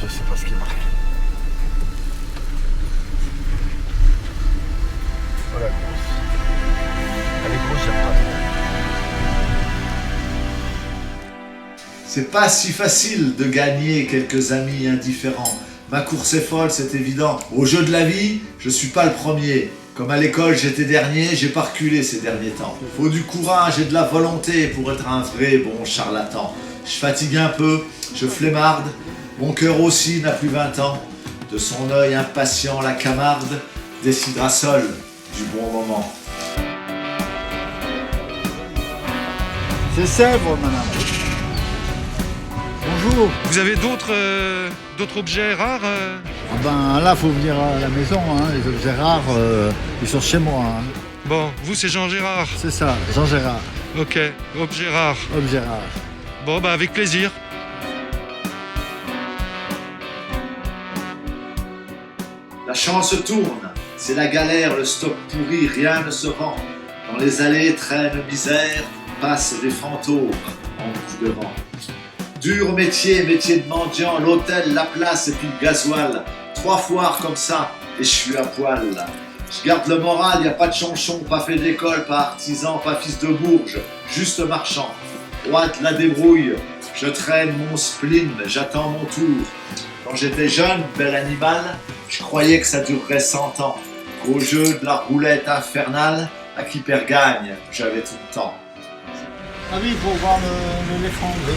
je sais pas ce qui est marqué. Oh la grosse. Elle est grosse, j'aime pas trop. C'est pas si facile de gagner quelques amis indifférents. Ma course est folle, c'est évident. Au jeu de la vie, je suis pas le premier. Comme à l'école, j'étais dernier, j'ai pas reculé ces derniers temps. Faut du courage et de la volonté pour être un vrai bon charlatan. Je fatigue un peu, je flemmarde. Mon cœur aussi n'a plus 20 ans. De son œil impatient, la Camarde décidera seule du bon moment. C'est Sèvres, madame. Bonjour. Vous avez d'autres objets rares Ah ben là, faut venir à la maison, hein. Les objets rares, ils sont chez moi. Hein. Bon, vous c'est Jean Gérard. C'est ça, Jean Gérard, Ok, objet rare. objets rares. Bon bah avec plaisir. La chance tourne, c'est la galère, le stock pourri, rien ne se vend. Dans les allées traîne misère, passent des fantômes en coups de vent. Dur métier, métier de mendiant, l'hôtel, la place et puis le gasoil. 3 foires comme ça et je suis à poil. Je garde le moral, y a pas de chonchon, pas fait d'école, pas artisan, pas fils de bourge, juste marchand. Droite la débrouille, je traîne mon spleen, j'attends mon tour. Quand j'étais jeune, bel animal, je croyais que ça durerait 100 ans. Qu'au jeu de la roulette infernale, à qui perd gagne, j'avais tout le temps. Ah oui, pour voir l'éléphant. Oui.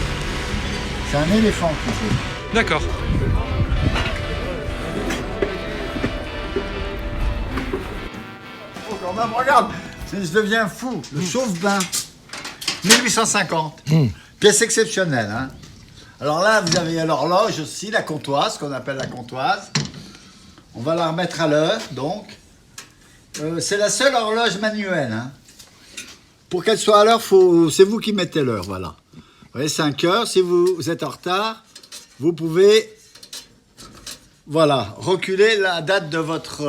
C'est un éléphant qu'il faut. D'accord. Oh, quand même, regarde, je deviens fou. Le chauffe-bain, 1850. Pièce exceptionnelle. Hein. Alors là, vous avez l'horloge aussi, la comptoise, qu'on appelle la comptoise. On va la remettre à l'heure, donc. C'est la seule horloge manuelle. Hein. Pour qu'elle soit à l'heure, c'est vous qui mettez l'heure, voilà. Vous voyez, 5 heures. Si vous êtes en retard, vous pouvez, voilà, reculer la date de votre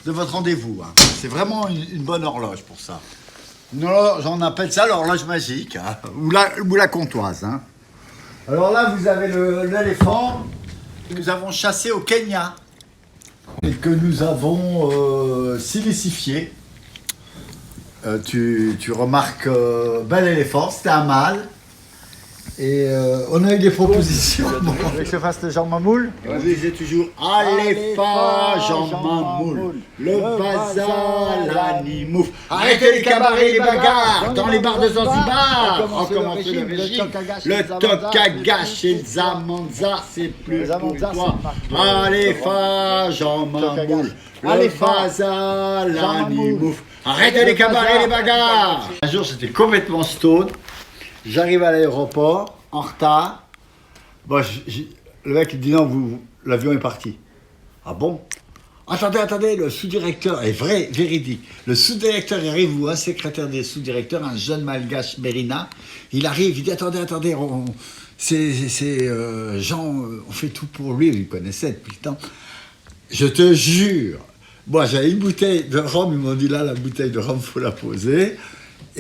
rendez-vous. Hein. C'est vraiment une bonne horloge pour ça. Une horloge, on appelle ça l'horloge magique, hein, ou la comptoise. Hein. Alors là, vous avez l'éléphant que nous avons chassé au Kenya et que nous avons silicifié. Tu remarques, bel éléphant, c'était un mâle. Et on a eu des propositions. Bon. Vous voulez que je fasse le Jean Mamoul? Vas-y, j'ai toujours. Allez pas, Jean Mamoul, le bazar, l'animouf. Arrêtez les cabarets, les bagarres, dans les bars de Zanzibar. Recommencez le régime. Le Tokagash et le Zamanza, c'est plus pour toi. Allez pas, Jean Mamoul, le bazar, l'animouf. Arrêtez les cabarets, les bagarres. Un jour, j'étais complètement stone. J'arrive à l'aéroport, en retard. Bon, le mec il dit non, l'avion est parti. Ah bon? Attendez, le sous-directeur est véridique. Le sous-directeur arrive, ou un secrétaire des sous-directeurs, un jeune malgache Mérina. Il arrive, il dit attendez, c'est Jean, on fait tout pour lui, il connaissait depuis le temps. Je te jure, moi j'avais une bouteille de rhum, ils m'ont dit là, la bouteille de rhum, faut la poser.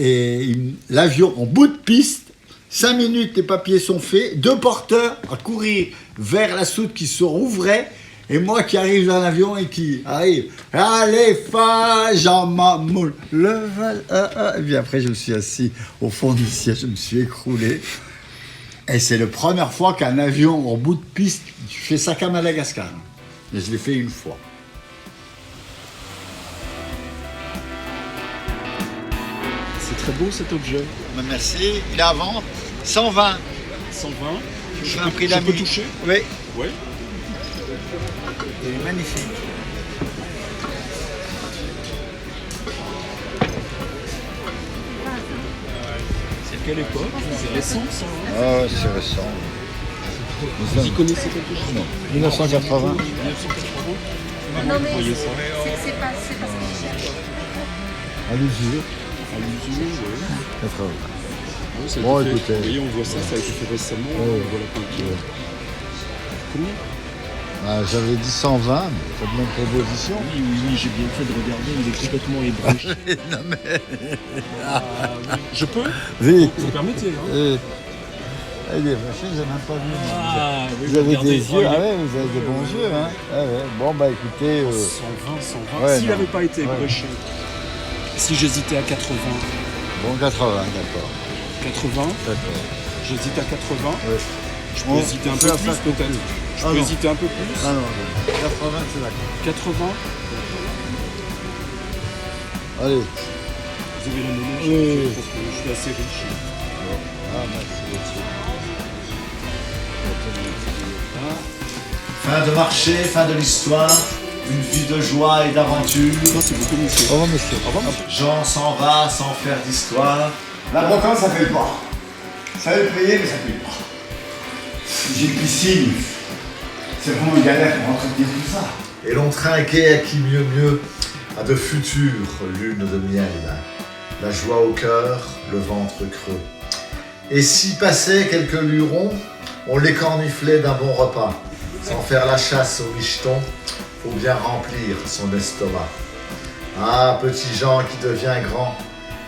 Et l'avion en bout de piste, 5 minutes, les papiers sont faits, 2 porteurs à courir vers la soute qui se rouvrait, et moi qui arrive dans l'avion et qui arrive, allez, Jean Mamoul, le val, et puis après je me suis assis au fond du siège, je me suis écroulé, et c'est la première fois qu'un avion en bout de piste, je fais ça qu'à Madagascar, mais je l'ai fait une fois. Très beau cet objet. Merci. Il est à vendre 120. 120. Je fais un prix Je d'ami. peux toucher? Oui. Oui. Il est magnifique. C'est de quelle époque? C'est récent ça? Ah ouais, c'est récent. Vous y connaissez quelque chose? Non. 1980. 1980. Non mais Vous voyez ça? c'est pas ce que je cherche. À l'usure. À l'usure, oui. 80. Oui, ça a Bon, été fait. écoutez. Vous voyez, on voit ça, ça a été fait récemment. Ouais. Voilà, Comment? Ah, j'avais dit 120, mais pas de même proposition. Oui, j'ai bien fait de regarder, il est complètement ébranché. Non mais... Oui. Je peux? Oui. Vous permettez, hein? Eh, des vaches, j'ai même pas vu. Moi. Ah, oui, Vous avez regardez, des yeux, oh, ah ouais, vous avez des bons yeux, hein. Ah ouais. Bon, bah écoutez, 120. ouais, S'il non. n'avait pas été Ouais. ébréché, si j'hésitais à 80, bon, 80, d'accord. 80, D'accord. j'hésite à 80, Ouais. je peux Bon, hésiter un on peu fait plus ça peut-être. plus. Je Ah peux non. hésiter un peu plus. Ah non, 80, c'est d'accord. 80, Allez. vous avez la monnaie, Oui. parce que je suis assez riche. Ah, merci. Fin de marché, fin de l'histoire, une vie de joie et d'aventure. Non, c'est beaucoup, monsieur. Au revoir, monsieur. Au revoir, monsieur. Jean s'en va sans faire d'histoire. La brocante, ça fait pas. Ça veut payer, mais ça paye pas. J'ai une piscine. C'est vraiment une galère pour entretenir tout ça. Et l'on trinquait à qui mieux à de futures lunes de miel. La joie au cœur, le ventre creux. Et s'y passaient quelques lurons, on les corniflait d'un bon repas. Sans faire la chasse aux michetons, faut bien remplir son estomac. Ah, petit Jean qui devient grand,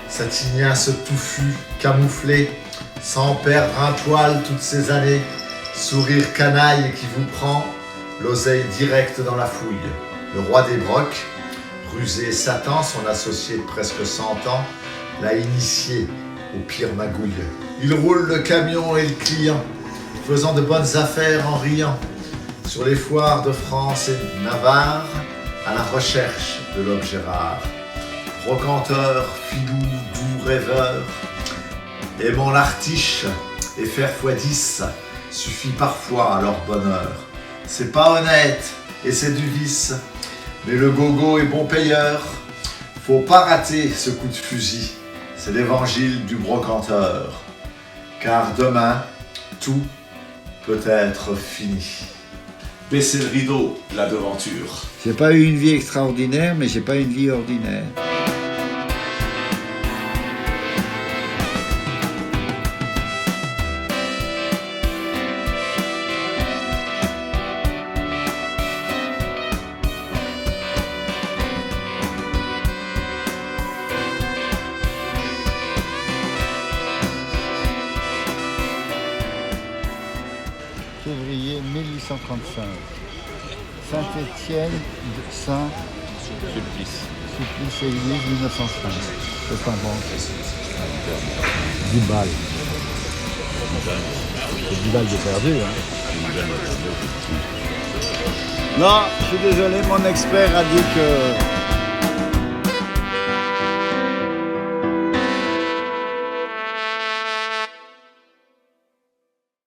Satignasse touffu, camouflé, sans perdre un poil toutes ces années, sourire canaille qui vous prend, l'oseille directe dans la fouille. Le roi des brocs, rusé Satan, son associé de presque 100 ans, l'a initié aux pires magouilles. Il roule le camion et le client, faisant de bonnes affaires en riant, sur les foires de France et de Navarre, à la recherche de l'objet rare. Brocanteur, filou, doux rêveur, aimant l'artiche et faire x10 suffit parfois à leur bonheur. C'est pas honnête et c'est du vice, mais le gogo est bon payeur. Faut pas rater ce coup de fusil, c'est l'évangile du brocanteur. Car demain, tout peut être fini. Baissez le rideau, la devanture. J'ai pas eu une vie extraordinaire, mais j'ai pas une vie ordinaire. Février 1835. Saint-Étienne de Saint-Sulpice Église 1905. C'est pas bon. 10 balles. C'est 10 balles de perdu, hein. Non, je suis désolé, mon expert a dit que